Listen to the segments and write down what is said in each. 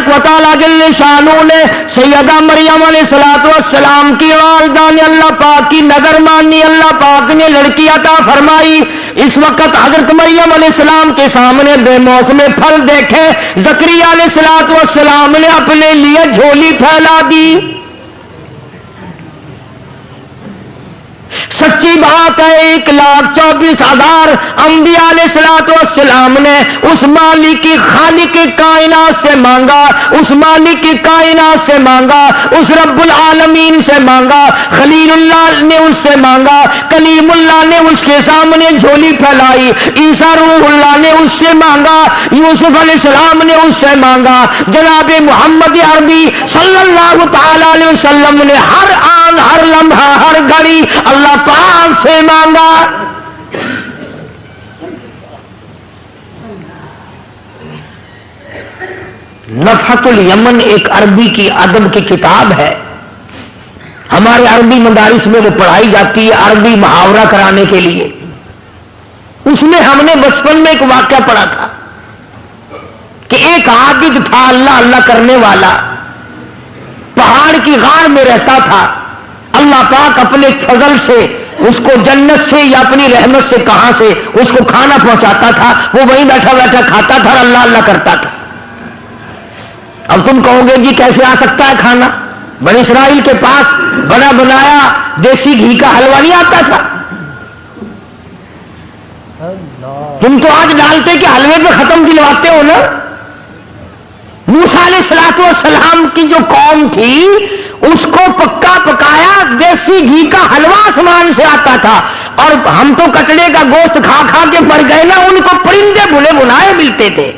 و تعالیٰ جل شانہ نے سیدہ مریم علیہ السلام کی والدہ نے اللہ پاک کی نظر مانی، اللہ پاک نے لڑکی عطا فرمائی۔ اس وقت حضرت مریم علیہ السلام کے سامنے بے موسم پھل دیکھے، زکریا علیہ السلام نے اپنے لیے جھولی پھیلا دی۔ سچی بات ہے 1,24,000 انبیاء علیہ السلام نے اس مالک کی خالق کائنات سے مانگا، اس مالک کی کائنات سے مانگا، اس رب العالمین سے مانگا، خلیل اللہ نے اس سے مانگا، کلیم اللہ نے اس کے سامنے جھولی پھیلائی، عیسیٰ روح اللہ نے اس سے مانگا، یوسف علیہ السلام نے اس سے مانگا، جناب محمد عربی صلی اللہ تعالی علیہ وسلم نے ہر آن ہر لمحہ ہر گھڑی اللہ پاک سے مانگا۔ نفحۃ الیمن ایک عربی کی ادب کی کتاب ہے، ہمارے عربی مدارس میں وہ پڑھائی جاتی ہے عربی محاورہ کرانے کے لیے۔ اس میں ہم نے بچپن میں ایک واقعہ پڑھا تھا کہ ایک عابد تھا اللہ اللہ کرنے والا، پہاڑ کی غار میں رہتا تھا، اللہ پاک اپنے فضل سے اس کو جنت سے یا اپنی رحمت سے کہاں سے اس کو کھانا پہنچاتا تھا، وہ وہیں بیٹھا بیٹھا کھاتا تھا اور اللہ اللہ کرتا تھا۔ اب تم کہو گے جی کیسے آ سکتا ہے کھانا؟ بنی اسرائیل کے پاس بنا بنایا دیسی گھی کا حلوہ نہیں آتا تھا؟ تم تو آج ڈالتے کہ حلوے پہ ختم دلواتے ہو نا۔ موسیٰ علیہ السلام کی جو قوم تھی اس کو پکا پکایا دیسی گھی کا حلوہ آسمان سے آتا تھا، اور ہم تو کٹڑے کا گوشت کھا کھا کے مر گئے نا، ان کو پرندے بھنے بنائے ملتے تھے۔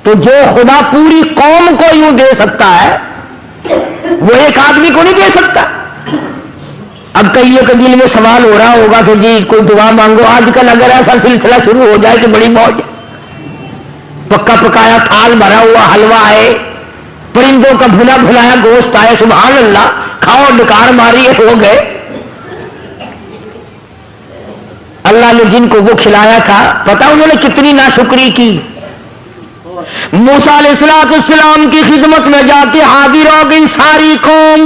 تو جو خدا پوری قوم کو یوں دے سکتا ہے وہ ایک آدمی کو نہیں دے سکتا۔ اب کئیوں کے دل میں سوال ہو رہا ہوگا کہ جی کوئی دعا مانگو، آج کل اگر ایسا سلسلہ شروع ہو جائے کہ بڑی موج، پکا پکایا تھال بھرا ہوا حلوہ آئے، پرندوں کا بھنا بھلایا گوشت آئے، سبحان اللہ، کھاؤ ڈکار ماری ہو گئے۔ اللہ نے جن کو وہ کھلایا تھا پتا انہوں نے کتنی ناشکری کی۔ موسیٰ علیہ السلام کی خدمت میں جا کے حاضر ہو گئی ساری قوم۔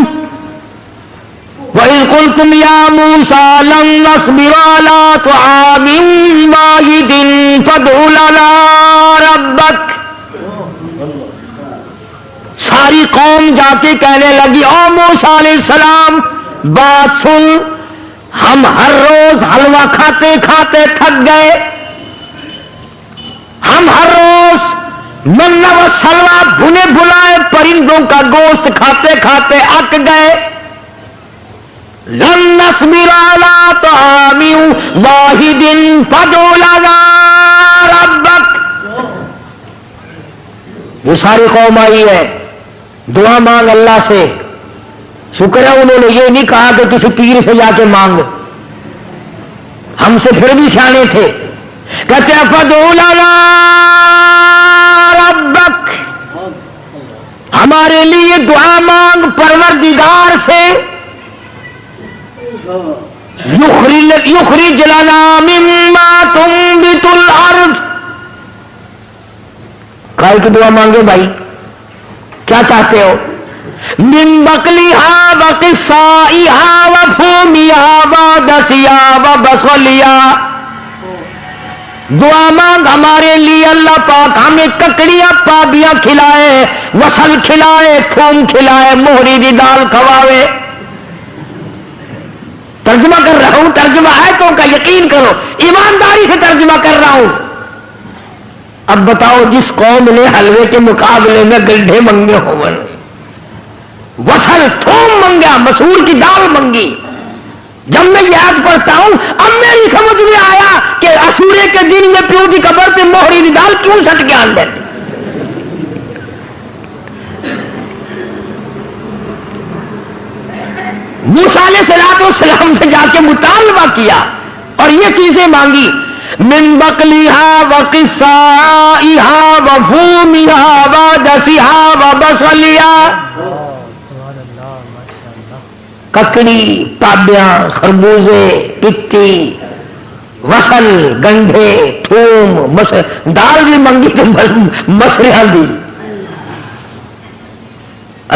وَإِذْ قُلْتُمْ يَا مُوسَىٰ لَن نَّصْبِرَ عَلَىٰ طَعَامٍ وَاحِدٍ فَادْعُ لَنَا رَبَّكَ۔ ساری قوم جا کے کہنے لگی او موسیٰ علیہ السلام بات سن، ہم ہر روز حلوہ کھاتے کھاتے تھک گئے، ہم ہر روز من و سلوہ بھنے بھلائے پرندوں کا گوشت کھاتے کھاتے اک گئے۔ لن نصبر علی طعام واحد فادع لنا ربک۔ یہ ساری قوم آئی ہے، دعا مانگ اللہ سے۔ شکر ہے انہوں نے یہ نہیں کہا کہ کسی پیر سے جا کے مانگ، ہم سے پھر بھی سیانے تھے، کہتے ہیں فادع لنا ربک، ہمارے لیے دعا مانگ پروردگار سے۔ یخرج لنا مما تنبت الارض، کائے کی دعا مانگے بھائی؟ کیا چاہتے ہو؟ من بقلها وقصائها وفومها ودسیها وبصلیها، دعا مانگ ہمارے لیے اللہ پاک ہمیں ککڑیاں پابیاں کھلائے، وصل کھلائے، تھوم کھلائے، موہری دی دال کھواوے۔ ترجمہ کر رہا ہوں، ترجمہ آیتوں کا یقین کرو، ایمانداری سے ترجمہ کر رہا ہوں۔ اب بتاؤ جس قوم نے حلوے کے مقابلے میں گلڈھے منگے ہوں، وصل تھوم منگا، مسور کی دال منگی، جب میں یاد پڑھتا ہوں اب میری سمجھ میں آیا کہ اسورے کے دن میں پیو کی قبر پہ موہری دی دال کیوں سٹ کے آن دیتے۔ موسیٰ علیہ السلام سے جا کے مطالبہ کیا اور یہ چیزیں مانگی، من بقلیہا وقصائہا وفومہا ودسیہا وبصلیہا، ککڑی، پابیاں، خربوزے، پتی، وصل گنڈے تھوم دال بھی منگی تو مسریا دی.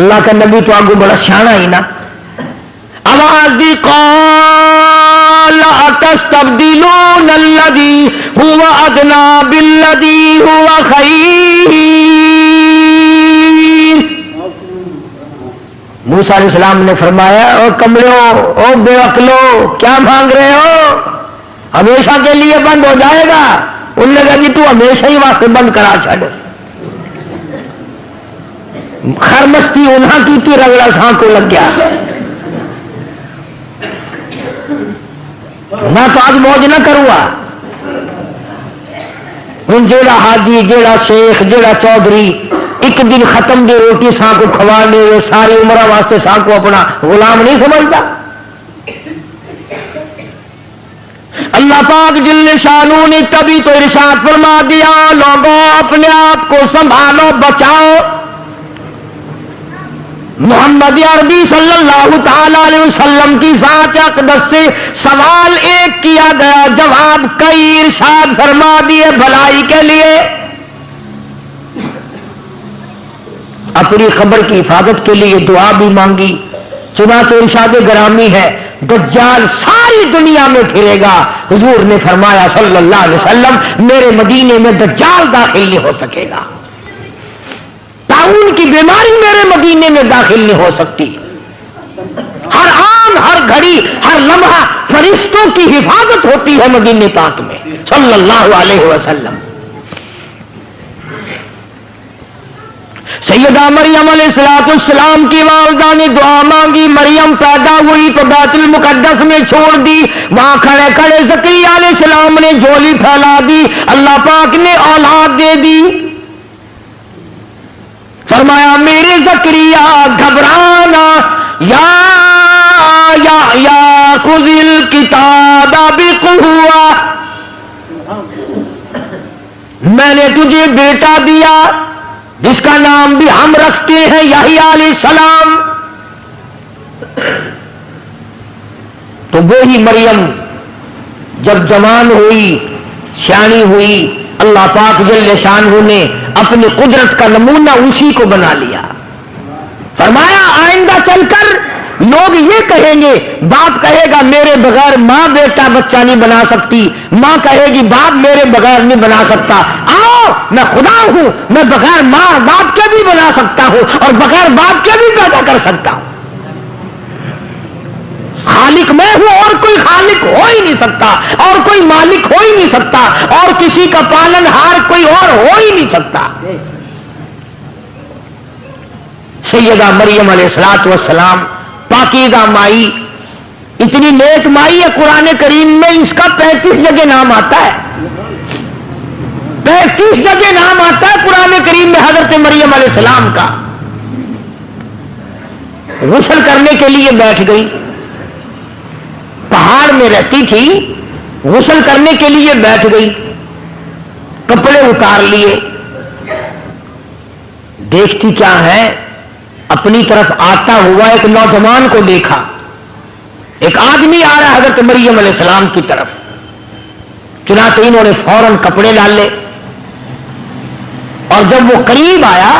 اللہ کا نبی تو آگو بڑا سیاح ہی نا. آواز دی قال اتستبدلون الذی هو ادنی بالذی هو خیر. موسیٰ علیہ السلام نے فرمایا او کملو او بے عقلو کیا مانگ رہے ہو؟ ہمیشہ کے لیے بند ہو جائے گا. انہوں نے کہا جی تو ہمیشہ ہی واسطے بند کرا چھڑ. خرمستی انہاں کی تھی رگڑا ساں کو لگ گیا. میں تو آج موج نہ کروں. ہوں جیڑا حاجی جیڑا شیخ جیڑا چودھری ایک دن ختم دی روٹی ساں کو کھوانے وہ ساری عمر واسطے ساں کو اپنا غلام نہیں سمجھتا. اللہ پاک جل شانو نے تبھی تو ارشاد فرما دیا لوگوں اپنے آپ کو سنبھالو بچاؤ. محمد عربی صلی اللہ تعالی علیہ وسلم کی ذات اقدس سے سوال ایک کیا گیا جواب کئی ارشاد فرما دیے بھلائی کے لیے. اپنی قبر کی حفاظت کے لیے دعا بھی مانگی. چنانچہ ارشاد گرامی ہے دجال ساری دنیا میں پھرے گا. حضور نے فرمایا صلی اللہ علیہ وسلم میرے مدینے میں دجال داخل نہیں ہو سکے گا. طاعون کی بیماری میرے مدینے میں داخل نہیں ہو سکتی. ہر آن ہر گھڑی ہر لمحہ فرشتوں کی حفاظت ہوتی ہے مدینے پاک میں صلی اللہ علیہ وسلم. سیدہ مریم علیہ السلام کی والدہ نے دعا مانگی. مریم پیدا ہوئی تو بیت المقدس میں چھوڑ دی. وہاں کھڑے کھڑے زکریا علیہ السلام نے جھولی پھیلا دی. اللہ پاک نے اولاد دے دی. فرمایا میرے زکریا گھبرانا یا خذ الکتاب بقوہ. میں نے تجھے بیٹا دیا جس کا نام بھی ہم رکھتے ہیں یحییٰ علیہ السلام. تو وہی مریم جب جوان ہوئی سیانی ہوئی اللہ پاک جل شانہ نے اپنی قدرت کا نمونہ اسی کو بنا لیا. فرمایا آئندہ چل کر لوگ یہ کہیں گے باپ کہے گا میرے بغیر ماں بیٹا بچہ نہیں بنا سکتی. ماں کہے گی باپ میرے بغیر نہیں بنا سکتا. آؤ میں خدا ہوں میں بغیر ماں باپ کے بھی بنا سکتا ہوں اور بغیر باپ کے بھی پیدا کر سکتا ہوں. خالق میں ہوں اور کوئی خالق ہو ہی نہیں سکتا اور کوئی مالک ہو ہی نہیں سکتا اور کسی کا پالن ہار کوئی اور ہو ہی نہیں سکتا. سیدہ مریم علیہ السلام پاکیزہ مائی اتنی نیک مائی ہے قرآن کریم میں اس کا 35 جگہ نام آتا ہے. 35 جگہ نام آتا ہے قرآن کریم میں حضرت مریم علیہ السلام کا. غسل کرنے کے لیے بیٹھ گئی. پہاڑ میں رہتی تھی غسل کرنے کے لیے بیٹھ گئی. کپڑے اتار لیے. دیکھتی کیا ہے اپنی طرف آتا ہوا ایک نوجوان کو دیکھا. ایک آدمی آ رہا ہے حضرت مریم علیہ السلام کی طرف. چنانچہ انہوں نے فوراً کپڑے ڈالے اور جب وہ قریب آیا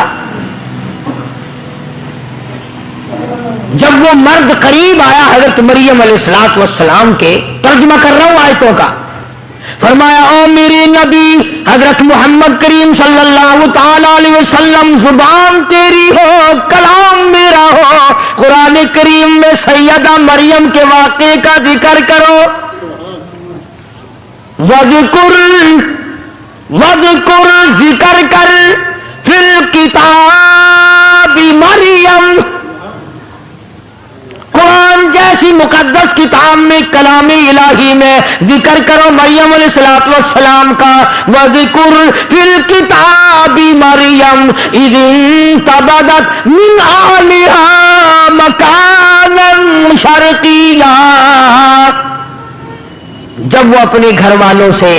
جب وہ مرد قریب آیا حضرت مریم علیہ السلام کے ترجمہ کر رہا ہوں آیتوں کا. فرمایا او میرے نبی حضرت محمد کریم صلی اللہ تعالی علیہ وسلم زبان تیری ہو کلام میرا ہو. قرآن کریم میں سیدہ مریم کے واقعے کا ذکر کرو. وذکر ذکر کر فی الکتاب مریم. قرآن جیسی مقدس کتاب میں کلام الہی میں ذکر کرو مریم علیہ السلام کا. وذکر فی الکتاب مریم اذ انتبذت من اہلہا مکانا شرقیا. جب وہ اپنے گھر والوں سے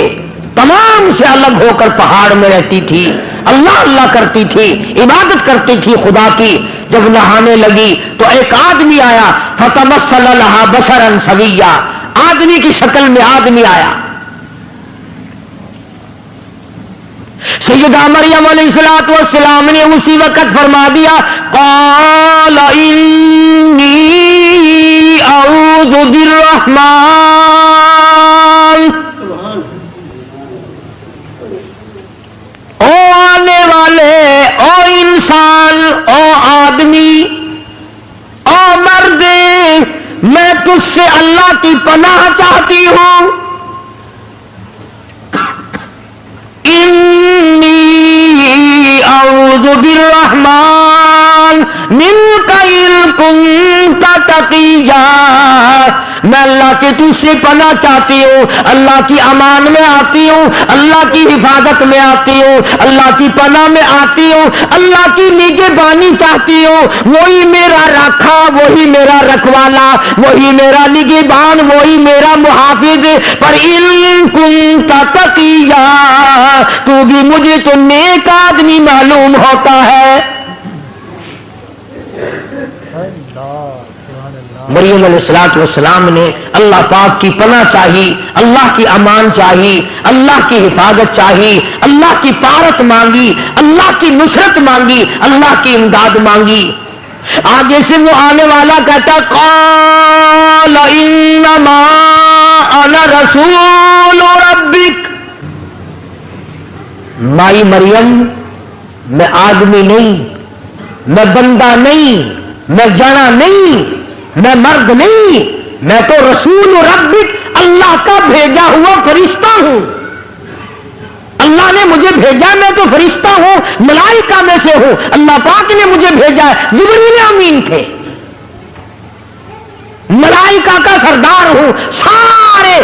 تمام سے الگ ہو کر پہاڑ میں رہتی تھی اللہ اللہ کرتی تھی عبادت کرتی تھی خدا کی. جب نہانے لگی تو ایک آدمی آیا فتمثل لها بشرا سویا. آدمی کی شکل میں آدمی آیا سیدہ مریم علیہ السلام نے اسی وقت فرما دیا قال انی اعوذ بالرحمن، او آنے والے، او انسان، او آدمی، او مرد، میں تجھ سے اللہ کی پناہ چاہتی ہوں، انی اعوذ بالرحمن منک ان کنت تقیا، میں اللہ کے تجھ سے پناہ چاہتی ہوں، اللہ کی امان میں آتی ہوں، اللہ کی حفاظت میں آتی ہوں، اللہ کی پناہ میں آتی ہوں، اللہ کی نگہبانی چاہتی ہوں، وہی میرا رکھا، وہی میرا رکھوالا، وہی میرا نگہبان، وہی میرا محافظ، پر ان کنت تقیا، تو بھی مجھے تو نیک آدمی معلوم ہوتا ہے۔ مریم علیہ السلام نے اللہ پاک کی پناہ چاہی، اللہ کی امان چاہی، اللہ کی حفاظت چاہی، اللہ کی پارت مانگی، اللہ کی نصرت مانگی، اللہ کی امداد مانگی۔ آگے سے وہ آنے والا کہتا قال انما انا رسول ربک، مائی مریم میں آدمی نہیں، میں بندہ نہیں، میں جنا نہیں، میں مرد نہیں، میں تو رسول ربک، اللہ کا بھیجا ہوا فرشتہ ہوں، اللہ نے مجھے بھیجا، میں تو فرشتہ ہوں، ملائکہ میں سے ہوں، اللہ پاک نے مجھے بھیجا ہے، جبریل امین تھے، ملائکہ کا سردار ہوں، سارے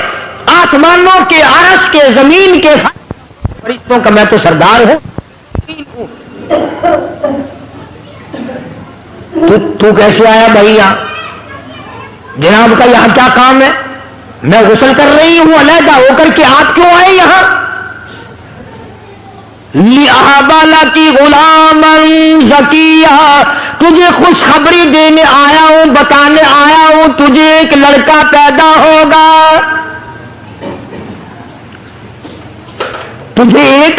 آسمانوں کے، عرش کے، زمین کے فرشتوں کا میں تو سردار ہوں۔ تو کیسے آیا بھائی یہاں؟ جناب کا یہاں کیا کام ہے؟ میں غسل کر رہی ہوں علیحدہ ہو کر کے، آپ کیوں آئے یہاں؟ لِأَهَبَ لَكِ غُلَامًا زَكِيًّا، تجھے خوشخبری دینے آیا ہوں، بتانے آیا ہوں، تجھے ایک لڑکا پیدا ہوگا، تجھے ایک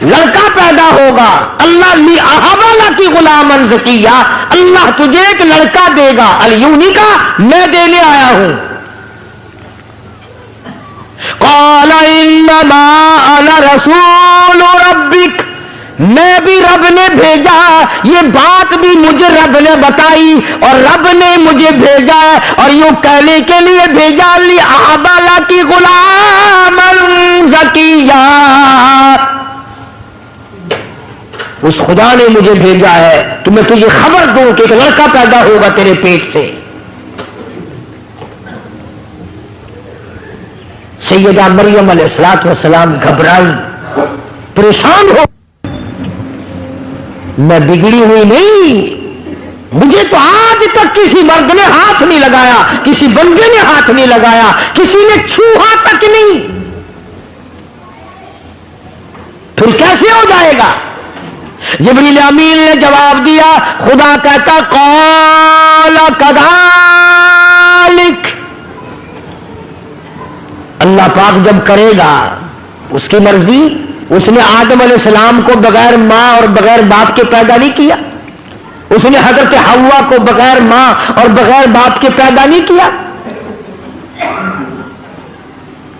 لڑکا پیدا ہوگا۔ اللہ لِأَهَبَ لَكِ غُلَامًا زَكِيًّا، اللہ تجھے ایک لڑکا دے گا، الیونی کا میں دینے آیا ہوں۔ قال انما انا رسول ربک، میں بھی رب نے بھیجا، یہ بات بھی مجھے رب نے بتائی اور رب نے مجھے بھیجا ہے، اور یوں کہنے کے لیے بھیجا لِأَهَبَ لَكِ غُلَامًا زَكِيًّا، اس خدا نے مجھے بھیجا ہے کہ میں تجھے خبر دوں کہ ایک لڑکا پیدا ہوگا تیرے پیٹ سے۔ سیدہ مریم علیہ السلام گھبرائی، پریشان ہو، میں بگڑی ہوئی نہیں، مجھے تو آج تک کسی مرد نے ہاتھ نہیں لگایا، کسی بندے نے ہاتھ نہیں لگایا، کسی نے چھوہا تک نہیں، پھر کیسے ہو جائے گا؟ جبریل امین نے جواب دیا، خدا کہتا قال کذالک، اللہ پاک جب کرے گا اس کی مرضی، اس نے آدم علیہ السلام کو بغیر ماں اور بغیر باپ کے پیدا نہیں کیا، اس نے حضرت حوا کو بغیر ماں اور بغیر باپ کے پیدا نہیں کیا۔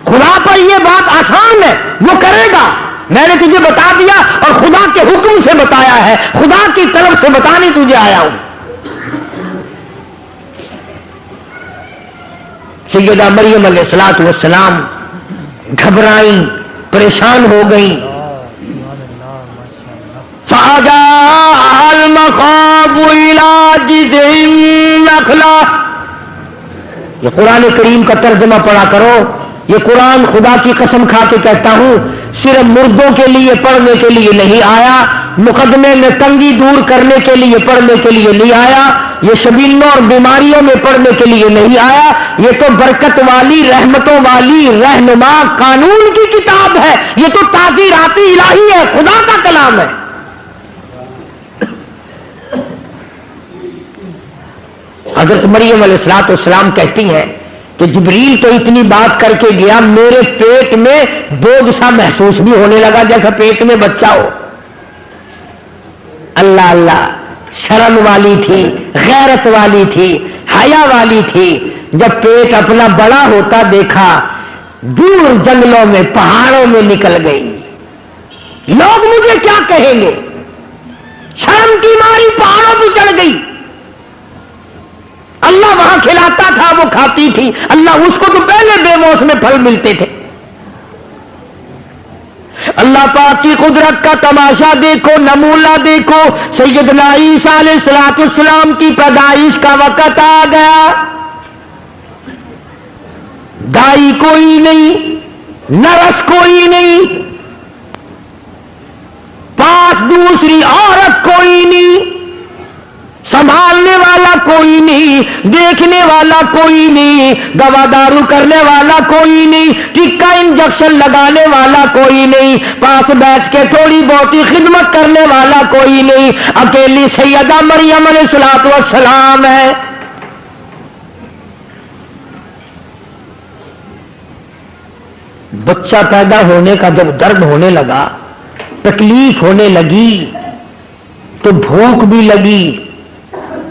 خدا پر یہ بات آسان ہے، وہ کرے گا، میں نے تجھے بتا دیا اور خدا کے حکم سے بتایا ہے، خدا کی طرف سے بتانے تجھے آیا ہوں۔ سیدہ مریم علیہ السلام گھبرائیں، پریشان ہو گئیں۔ فَأَجَاءَهَا الْمَخَاضُ إِلَىٰ جِذْعِ النَّخْلَةِ، یہ قرآن کریم کا ترجمہ پڑھا کرو، یہ قرآن خدا کی قسم کھا کے کہتا ہوں صرف مردوں کے لیے پڑھنے کے لیے نہیں آیا، مقدمے میں تنگی دور کرنے کے لیے پڑھنے کے لیے نہیں آیا، یہ شبیلوں اور بیماریوں میں پڑھنے کے لیے نہیں آیا، یہ تو برکت والی، رحمتوں والی، رہنما قانون کی کتاب ہے، یہ تو تعزیرات الہی ہے، خدا کا کلام ہے۔ حضرت مریم علیہ السلام کہتی ہیں تو جبریل تو اتنی بات کر کے گیا، میرے پیٹ میں بوجھ سا محسوس بھی ہونے لگا جیسا پیٹ میں بچہ ہو۔ اللہ اللہ، شرم والی تھی، غیرت والی تھی، حیا والی تھی۔ جب پیٹ اپنا بڑا ہوتا دیکھا، دور جنگلوں میں پہاڑوں میں نکل گئی، لوگ مجھے کیا کہیں گے، شرم کی ماری پہاڑوں پہ چڑھ گئی۔ اللہ وہاں کھلاتا تھا، وہ کھاتی تھی، اللہ اس کو تو پہلے بے موسم پھل ملتے تھے۔ اللہ پاک کی قدرت کا تماشا دیکھو، نمونہ دیکھو۔ سیدنا عیسیٰ علیہ السلام کی پیدائش کا وقت آ گیا، دائی کوئی نہیں، نرس کوئی نہیں، پاس دوسری عورت کوئی نہیں، سنبھالنے والا کوئی نہیں، دیکھنے والا کوئی نہیں، دوا دارو کرنے والا کوئی نہیں، ٹکا انجیکشن لگانے والا کوئی نہیں، پاس بیٹھ کے تھوڑی بہت خدمت کرنے والا کوئی نہیں، اکیلی سیدہ مریم علیہ السلام ہے۔ بچہ پیدا ہونے کا جب درد ہونے لگا، تکلیف ہونے لگی، تو بھوک بھی لگی،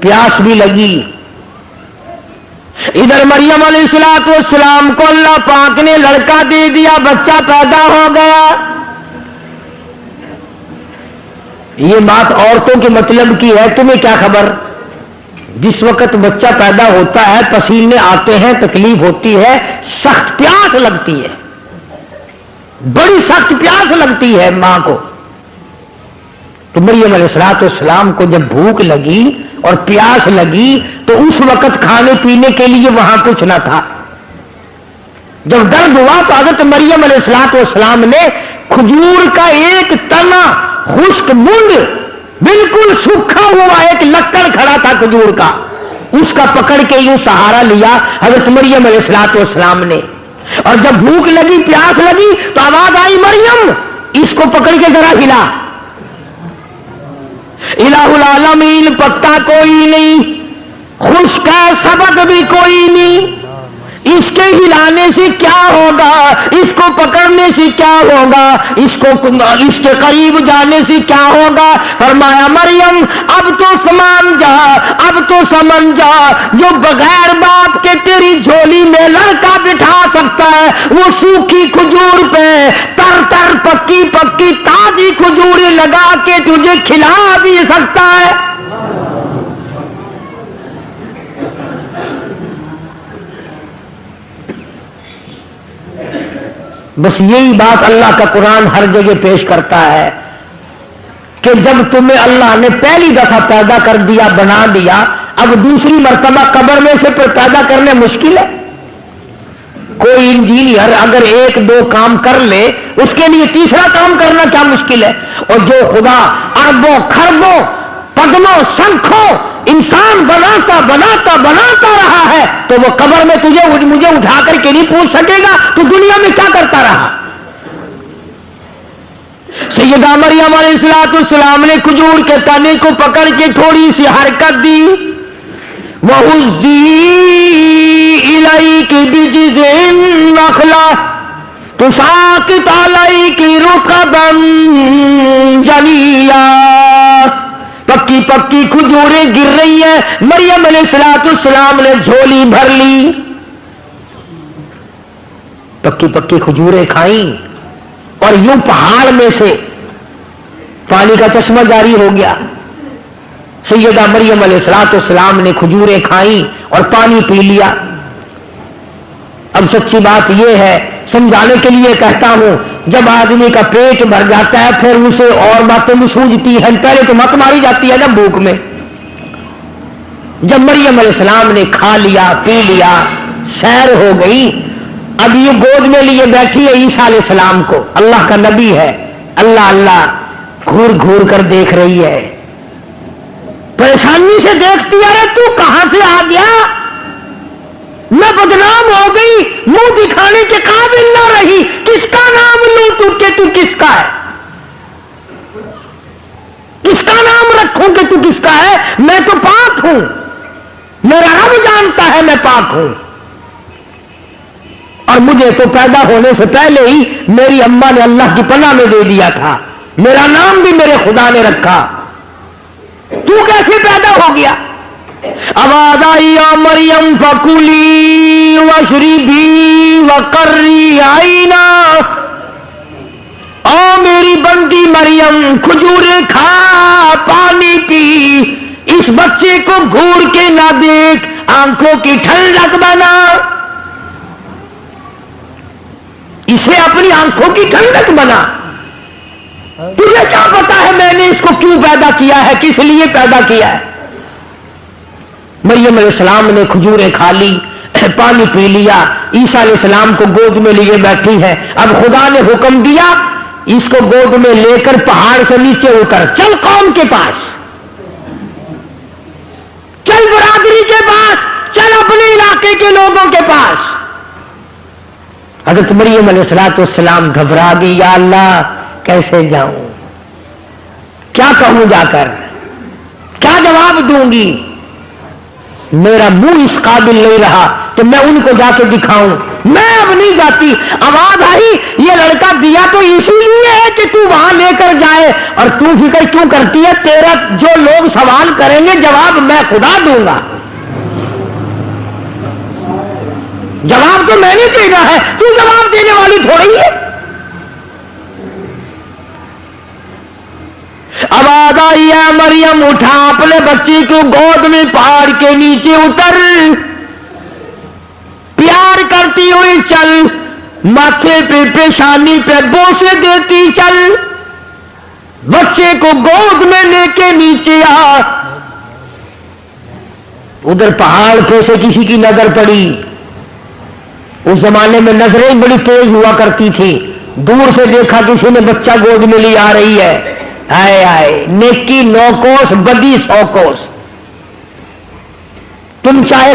پیاس بھی لگی۔ ادھر مریم علیہ السلام کو اللہ پاک نے لڑکا دے دیا، بچہ پیدا ہو گیا۔ یہ بات عورتوں کے مطلب کی ہے، تمہیں کیا خبر؟ جس وقت بچہ پیدا ہوتا ہے، پسینے آتے ہیں، تکلیف ہوتی ہے، سخت پیاس لگتی ہے، بڑی سخت پیاس لگتی ہے ماں کو۔ تو مریم علیہ السلام کو جب بھوک لگی اور پیاس لگی تو اس وقت کھانے پینے کے لیے وہاں کچھ نہ تھا۔ جب درد ہوا تو حضرت مریم علیہ السلام نے کھجور کا ایک تنا، خشک مونڈ، بالکل سوکھا ہوا ایک لکڑ کھڑا تھا کھجور کا، اس کا پکڑ کے یوں سہارا لیا حضرت مریم علیہ السلام نے۔ اور جب بھوک لگی، پیاس لگی تو آواز آئی، مریم اس کو پکڑ کے ذرا ہلا۔ الہ العالمین، پتا کوئی نہیں، خشک ہے، سبق بھی کوئی نہیں، اس کے ہلانے سے کیا ہوگا، اس کو پکڑنے سے کیا ہوگا، اس کے قریب جانے سے کیا ہوگا؟ فرمایا مریم اب تو سمان جا، اب تو سمجھ جا، جو بغیر باپ کے تیری جھولی میں لڑکا بٹھا سکتا ہے، وہ سوکھی کھجور پہ تر تر پکی پکی تازی کھجوریں لگا کے تجھے کھلا بھی سکتا ہے۔ بس یہی بات اللہ کا قرآن ہر جگہ پیش کرتا ہے کہ جب تمہیں اللہ نے پہلی دفعہ پیدا کر دیا، بنا دیا، اب دوسری مرتبہ قبر میں سے پیدا کرنے مشکل ہے۔ کوئی انجینئر اگر ایک دو کام کر لے، اس کے لیے تیسرا کام کرنا کیا مشکل ہے؟ اور جو خدا اربوں کھربوں پدموں سنکھوں انسان بناتا بناتا بناتا رہا ہے، تو وہ قبر میں مجھے اٹھا کر کے نہیں پوچھ سکے گا تو دنیا میں کیا کرتا رہا؟ سیدہ مریم علیہ السلام نے کھجور کے تنے کو پکڑ کے تھوڑی سی حرکت دی، وَهُزِّي إِلَيْكِ بِجِذْعِ النَّخْلَةِ تُسَاقِطُ عَلَيْكِ رُطَبًا جَنِيًّا۔ پکی پکی کھجوریں گر رہی ہیں، مریم علیہ السلام نے جھولی بھر لی، پکی پکی کھجوریں کھائیں، اور یوں پہاڑ میں سے پانی کا چشمہ جاری ہو گیا۔ سیدہ مریم علیہ السلام نے کھجوریں کھائیں اور پانی پی لیا۔ اب سچی بات یہ ہے، سمجھانے کے لیے کہتا ہوں، جب آدمی کا پیٹ بھر جاتا ہے پھر اسے اور باتیں بھی سوجھتی ہیں، پہلے تو مت ماری جاتی ہے نا بھوک میں۔ جب مریم علیہ السلام نے کھا لیا، پی لیا، سیر ہو گئی، اب یہ گود میں لیے بیٹھی ہے عیسیٰ علیہ السلام کو، اللہ کا نبی ہے، اللہ اللہ گھور گھور کر دیکھ رہی ہے، پریشانی سے دیکھتی ہے، تو کہاں سے آ گیا؟ میں بدنام ہو گئی، منہ دکھانے کے قابل نہ رہی، کس کا نام لوں تو کس کا ہے؟ کس کا نام رکھوں کہ تو کس کا ہے؟ میں تو پاک ہوں، میرا رب جانتا ہے میں پاک ہوں۔ اور مجھے تو پیدا ہونے سے پہلے ہی میری اماں نے اللہ کی پناہ میں دے دیا تھا، میرا نام بھی میرے خدا نے رکھا، تو کیسے پیدا ہو گیا؟ آواز آئی یا مریم فکلی واشربی وقرری عینا، او میری بندی مریم کھجورے کھا، پانی پی، اس بچے کو گھور کے نہ دیکھ، آنکھوں کی ٹھنڈک بنا، اسے اپنی آنکھوں کی ٹھنڈک بنا۔ تجھے کیا پتا ہے میں نے اس کو کیوں پیدا کیا ہے، کس لیے پیدا کیا ہے؟ مریم علیہ السلام نے کھجوریں کھا لی، پانی پی لیا، عیسیٰ علیہ السلام کو گود میں لیے بیٹھی ہے۔ اب خدا نے حکم دیا اس کو گود میں لے کر پہاڑ سے نیچے اتر، چل قوم کے پاس، چل برادری کے پاس، چل اپنے علاقے کے لوگوں کے پاس۔ حضرت مریم علیہ السلام گھبرا گئی، یا اللہ کیسے جاؤں، کیا کہوں جا کر، کیا جواب دوں گی؟ میرا منہ اس قابل نہیں رہا کہ میں ان کو جا کے دکھاؤں، میں اب نہیں جاتی۔ آواز آئی یہ لڑکا دیا تو اسی لیے ہے کہ تو وہاں لے کر جائے، اور تو فکر کیوں کرتی ہے؟ تیرا جو لوگ سوال کریں گے جواب میں خدا دوں گا، جواب تو میں نے دینا ہے، تو جواب دینے والی تھوڑی ہے۔ آواز آئی ہے مریم اٹھا، اپنے بچی کو گود میں پہاڑ کے نیچے اتر، پیار کرتی ہوئی چل، ماتھے پہ پیشانی پہ بوسے دیتی چل، بچے کو گود میں لے کے نیچے آ۔ ادھر پہاڑ پہ سے کسی کی نظر پڑی، اس زمانے میں نظریں بڑی تیز ہوا کرتی تھی، دور سے دیکھا کسی نے بچہ گود میں لی آ رہی ہے، آئے آئے نیکی 9 کوس بدی 100 کوس، تم چاہے